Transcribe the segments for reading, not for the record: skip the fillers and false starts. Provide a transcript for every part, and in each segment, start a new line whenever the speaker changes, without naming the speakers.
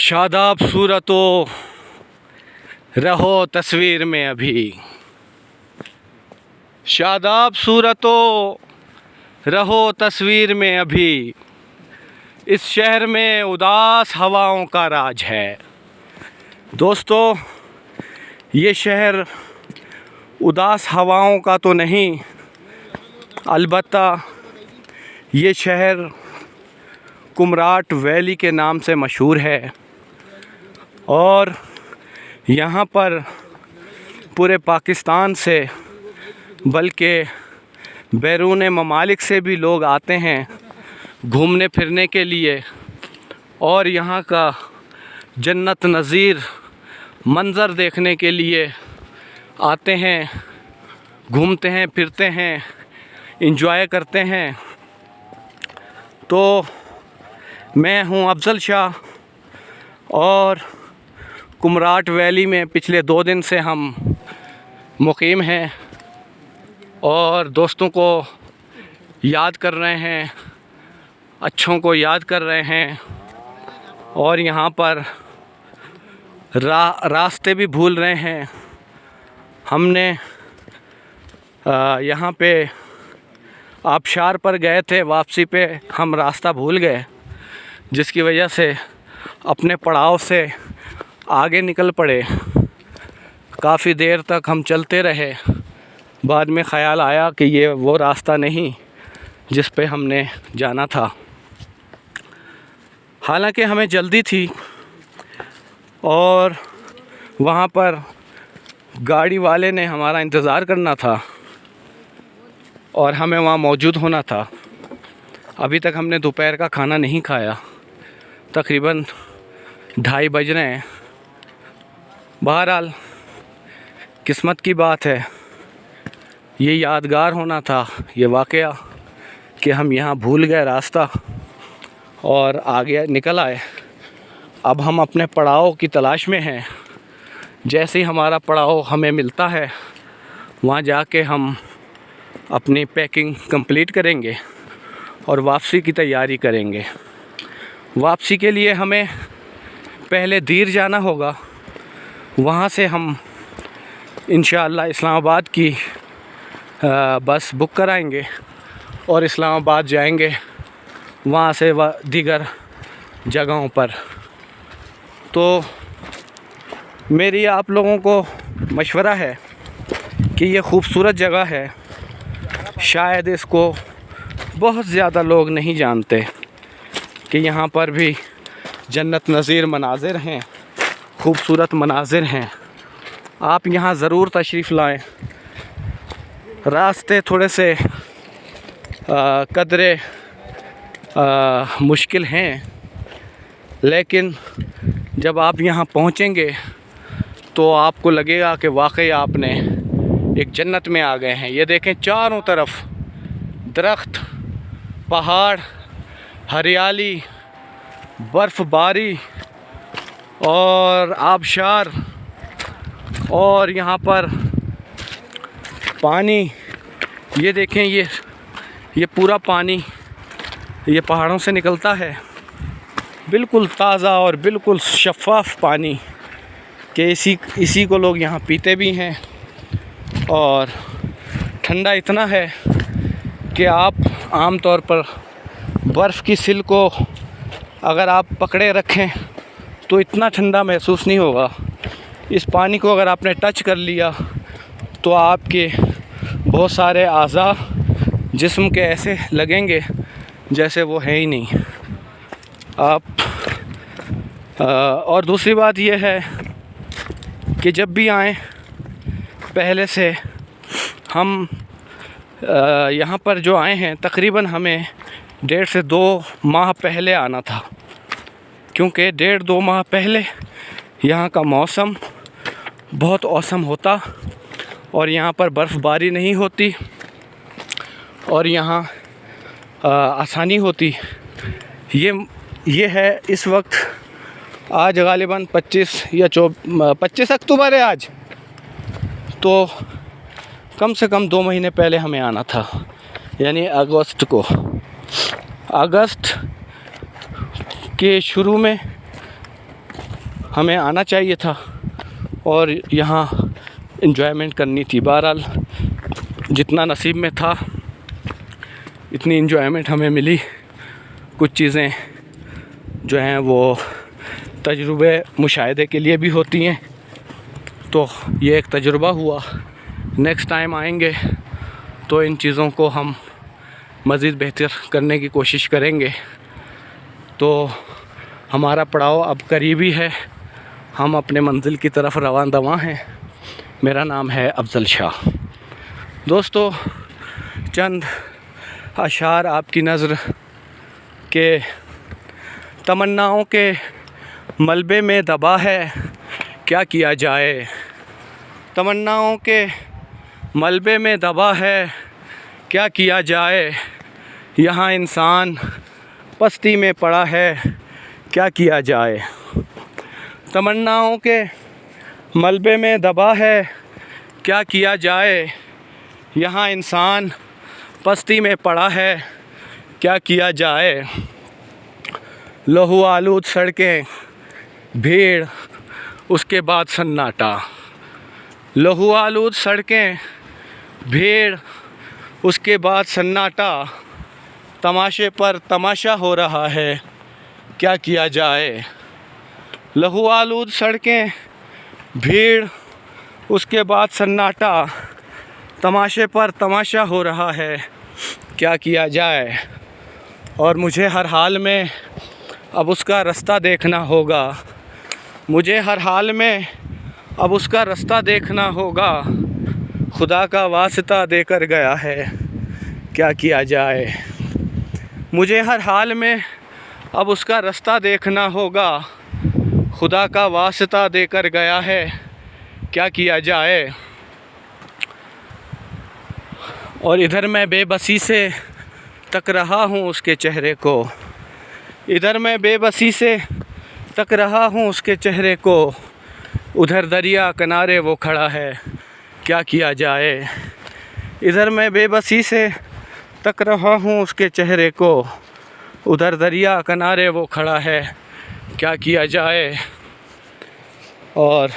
शादाब सूरतो रहो तस्वीर में अभी, शादाब सूरतो रहो तस्वीर में अभी, इस शहर में उदास हवाओं का राज है। दोस्तों, ये शहर उदास हवाओं का तो नहीं, अलबत्ता ये शहर कुमराट वैली के नाम से मशहूर है और यहाँ पर पूरे पाकिस्तान से बल्कि बैरून ममालिक से भी लोग आते हैं घूमने फिरने के लिए और यहाँ का जन्नत नज़ीर मंज़र देखने के लिए आते हैं, घूमते हैं, फिरते हैं, एंजॉय करते हैं। तो मैं हूँ अफज़ल शाह और कुमराट वैली में पिछले 2 दिन से हम मुक़ीम हैं और दोस्तों को याद कर रहे हैं, अच्छों को याद कर रहे हैं और यहाँ पर रास्ते भी भूल रहे हैं। हमने यहाँ पे आबशार पर गए थे, वापसी पे हम रास्ता भूल गए, जिसकी वजह से अपने पड़ाव से आगे निकल पड़े। काफ़ी देर तक हम चलते रहे, बाद में ख़याल आया कि ये वो रास्ता नहीं जिस पे हमने जाना था। हालांकि हमें जल्दी थी और वहाँ पर गाड़ी वाले ने हमारा इंतज़ार करना था और हमें वहाँ मौजूद होना था। अभी तक हमने दोपहर का खाना नहीं खाया, तकरीबन 2:30 बज रहे हैं। बहरहाल किस्मत की बात है, ये यादगार होना था ये वाक़या कि हम यहाँ भूल गए रास्ता और आगे निकल आए। अब हम अपने पड़ाव की तलाश में हैं। जैसे ही हमारा पड़ाव हमें मिलता है, वहाँ जाके हम अपनी पैकिंग कंप्लीट करेंगे और वापसी की तैयारी करेंगे। वापसी के लिए हमें पहले दीर जाना होगा, वहाँ से हम इंशाअल्लाह इस्लामाबाद की बस बुक कराएंगे और इस्लामाबाद जाएंगे, वहाँ से दीगर जगहों पर। तो मेरी आप लोगों को मशवरा है कि ये ख़ूबसूरत जगह है, शायद इसको बहुत ज़्यादा लोग नहीं जानते कि यहाँ पर भी जन्नत नज़ीर मनाज़िर हैं, ख़ूबसूरत मनाज़िर हैं। आप यहाँ ज़रूर तशरीफ़ लाएं। रास्ते थोड़े से कदरे मुश्किल हैं, लेकिन जब आप यहाँ पहुँचेंगे तो आपको लगेगा कि वाकई आपने एक जन्नत में आ गए हैं। ये देखें, चारों तरफ दरख्त, पहाड़, हरियाली, बर्फ़बारी और आबशार और यहाँ पर पानी। ये देखें, ये पूरा पानी ये पहाड़ों से निकलता है, बिल्कुल ताज़ा और बिल्कुल शफ़ाफ़ पानी कि इसी को लोग यहाँ पीते भी हैं। और ठंडा इतना है कि आप आम तौर पर बर्फ़ की सिल को अगर आप पकड़े रखें तो इतना ठंडा महसूस नहीं होगा। इस पानी को अगर आपने टच कर लिया तो आपके बहुत सारे आज़ा जिस्म के ऐसे लगेंगे जैसे वो है ही नहीं। और दूसरी बात यह है कि जब भी आएँ, पहले से हम यहाँ पर जो आए हैं, तकरीबन हमें 1.5 से 2 माह पहले आना था, क्योंकि 1.5-2 माह पहले यहाँ का मौसम बहुत औसम होता और यहाँ पर बर्फ़बारी नहीं होती और यहाँ आसानी होती। ये है इस वक्त, आज गालिबन 25 अक्टूबर है आज, तो कम से कम 2 महीने पहले हमें आना था, यानी अगस्त को। अगस्त के शुरू में हमें आना चाहिए था और यहाँ एंजॉयमेंट करनी थी। बहरहाल जितना नसीब में था इतनी एंजॉयमेंट हमें मिली। कुछ चीज़ें जो हैं वो तजुर्बे मुशाहिदे के लिए भी होती हैं, तो ये एक तजुर्बा हुआ। नेक्स्ट टाइम आएंगे तो इन चीज़ों को हम मज़ीद बेहतर करने की कोशिश करेंगे। तो हमारा पड़ाव अब करीबी है, हम अपने मंजिल की तरफ रवां दवां हैं। मेरा नाम है अफजल शाह। दोस्तों, चंद अशार आपकी नज़र के तमन्नाओं के मलबे में दबा है, क्या किया जाए। तमन्नाओं के मलबे में दबा है, क्या किया जाए। यहाँ इंसान पस्ती में पड़ा है, क्या किया जाए। तमन्नाओं के मलबे में दबा है, क्या किया जाए। यहाँ इंसान पस्ती में पड़ा है, क्या किया जाए। लहू आलूद सड़कें, भीड़, उसके बाद सन्नाटा। लहू आलूद सड़कें, भीड़, उसके बाद सन्नाटा। तमाशे पर तमाशा हो रहा है, क्या किया जाए। लहू आलूद सड़कें, भीड़, उसके बाद सन्नाटा। तमाशे पर तमाशा हो रहा है, क्या किया जाए। और मुझे हर हाल में अब उसका रास्ता देखना होगा। मुझे हर हाल में अब उसका रास्ता देखना होगा। खुदा का वास्ता देकर गया है, क्या किया जाए। मुझे हर हाल में अब उसका रास्ता देखना होगा। खुदा का वास्ता देकर गया है, क्या किया जाए। और इधर मैं बेबसी से तक रहा हूँ उसके चेहरे को। इधर मैं बेबसी से तक रहा हूँ उसके चेहरे को। उधर दरिया किनारे वो खड़ा है, क्या किया जाए। इधर मैं बेबसी से तक रहा हूँ उसके चेहरे को। उधर दरिया किनारे वो खड़ा है, क्या किया जाए। और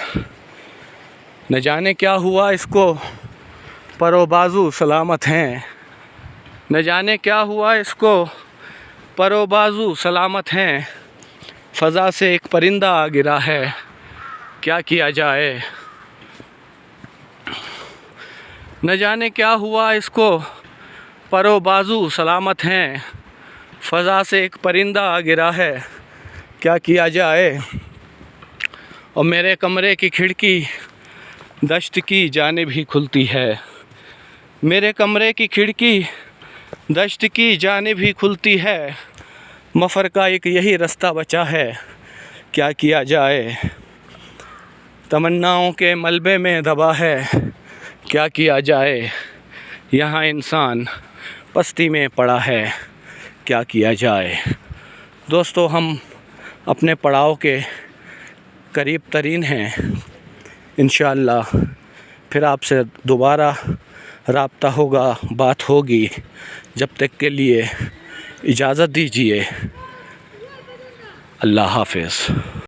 न जाने क्या हुआ इसको, परो बाजू सलामत हैं। न जाने क्या हुआ इसको, परो बाजू सलामत हैं। फ़ज़ा से एक परिंदा आ गिरा है, क्या किया जाए। न जाने क्या हुआ इसको, परो बाजू सलामत हैं। फ़ज़ा से एक परिंदा आ गिरा है, क्या किया जाए। और मेरे कमरे की खिड़की दश्त की जानिब ही खुलती है। मेरे कमरे की खिड़की दश्त की जानिब ही खुलती है। मफ़र का एक यही रास्ता बचा है, क्या किया जाए। तमन्नाओं के मलबे में दबा है, क्या किया जाए। यहाँ इंसान पस्ती में पड़ा है, क्या किया जाए। दोस्तों, हम अपने पड़ाव के करीब तरीन हैं। इंशाअल्लाह फिर आपसे दोबारा राब्ता होगा, बात होगी। जब तक के लिए इजाज़त दीजिए। अल्लाह हाफ़िज़।